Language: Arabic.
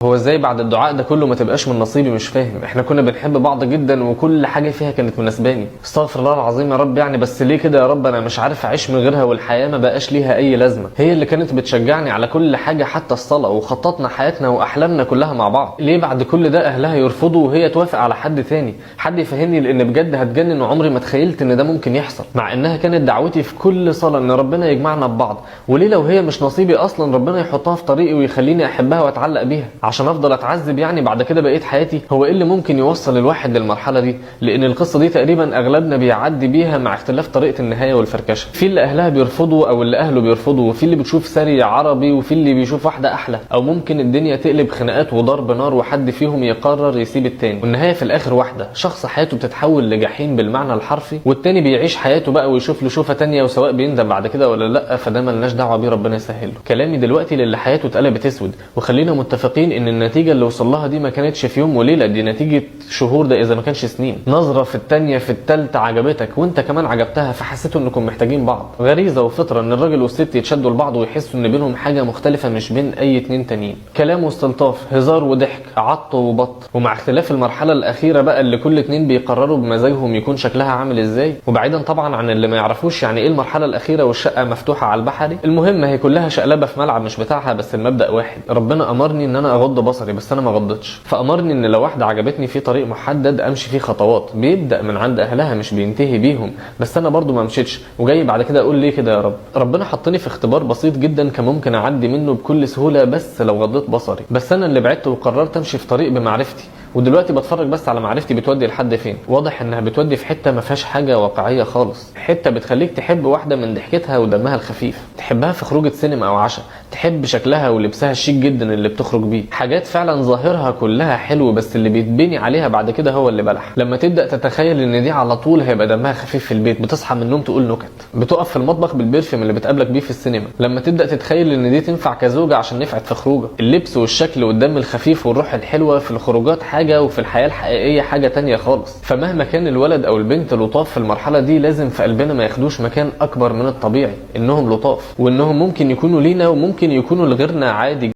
هو ازاي بعد الدعاء ده كله ما تبقاش من نصيبي؟ مش فاهم. احنا كنا بنحب بعض جدا وكل حاجه فيها كانت مناسباني. استغفر الله العظيم يا رب، يعني بس ليه كده يا رب؟ انا مش عارف اعيش من غيرها والحياه ما بقاش ليها اي لازمه. هي اللي كانت بتشجعني على كل حاجه حتى الصلاه، وخططنا حياتنا واحلامنا كلها مع بعض. ليه بعد كل ده اهلها يرفضوا وهي توافق على حد تاني؟ حد يفهمني، لان بجد هتجنن وعمري ما تخيلت ان ده ممكن يحصل. مع انها كانت دعوتي في كل صلاه ان ربنا يجمعنا ببعض. وليه لو هي مش نصيبي اصلا ربنا يحطها في طريقي ويخليني احبها واتعلق بيها عشان افضل اتعذب يعني بعد كده بقيت حياتي؟ هو ايه اللي ممكن يوصل الواحد للمرحله دي؟ لان القصه دي تقريبا اغلبنا بيعدي بيها مع اختلاف طريقه النهايه والفركشه. في اللي اهلها بيرفضوا او اللي اهله بيرفضوا، وفي اللي بتشوف سري عربي، وفي اللي بيشوف واحده احلى، او ممكن الدنيا تقلب خناقات وضرب نار وحد فيهم يقرر يسيب التاني، والنهايه في الاخر واحده، شخص حياته بتتحول لجحيم بالمعنى الحرفي، والتاني بيعيش حياته بقى ويشوف له شوفه تانيه، وسواء بيندم بعد كده ولا لا فده ملناش دعوه بيه، ربنا يسهله. كلامي دلوقتي للي حياته اتقلبت اسود، وخلينا متفقين ان النتيجه اللي وصل لها دي ما كانتش في يوم وليله، دي نتيجه شهور، ده اذا ما كانش سنين. نظره في الثانيه في الثالثه عجبتك وانت كمان عجبتها، فحسيتوا انكم محتاجين بعض. غريزه وفطره ان الراجل والست يتشدوا لبعض ويحسوا ان بينهم حاجه مختلفه مش بين اي اتنين تانيين. كلام واستلطاف، هزار وضحك، عط وبط. ومع اختلاف المرحله الاخيره بقى اللي كل اتنين بيقرروا بمزاجهم يكون شكلها عامل ازاي، وبعيدا طبعا عن اللي ما يعرفوش يعني ايه المرحله الاخيره والشقه مفتوحه على البحري. المهم هي كلها شقلبه في ملعب مش بتاعها، بس المبدا واحد. ربنا امرني ان انا اغض بصري بس انا ما غضتش، فامرني ان لو واحده عجبتني في طريق محدد امشي فيه خطوات، بيبدا من عند اهلها مش بينتهي بيهم، بس انا برضو ما مشيتش، وجاي بعد كده اقول ليه كده يا رب؟ ربنا حطني في اختبار بسيط جدا كان ممكن اعدي منه بكل سهوله بس لو غضيت بصري، بس انا اللي بعدت وقررت امشي في طريق بمعرفتي، ودلوقتي بتفرج بس على معرفتي بتودي لحد فين. واضح انها بتودي في حته ما فيهاش حاجه واقعيه خالص، حته بتخليك تحب واحده من ضحكتها ودمها الخفيف، تحبها في خروجه سينما او عشاء، تحب شكلها ولبسها الشيك جدا اللي بتخرج بيه، حاجات فعلا ظاهرها كلها حلو بس اللي بيتبني عليها بعد كده هو اللي بلح. لما تبدا تتخيل ان دي على طول هيبقى دمها خفيف في البيت، بتصحى من النوم تقول نكت، بتقف في المطبخ بالبرفيوم اللي بتقابلك بيه في السينما، لما تبدا تتخيل ان دي تنفع كزوجه عشان نفعت في خروجه، اللبس والشكل والدم الخفيف والروح الحلوه في الخروجات حاجه وفي الحياه الحقيقيه حاجه تانية خالص. فمهما كان الولد او البنت لطاف في المرحله دي، لازم في قلبنا ما ياخدوش مكان اكبر من الطبيعي، انهم لطاف وانهم ممكن يكونوا لينا وممكن يكونوا لغيرنا عادي.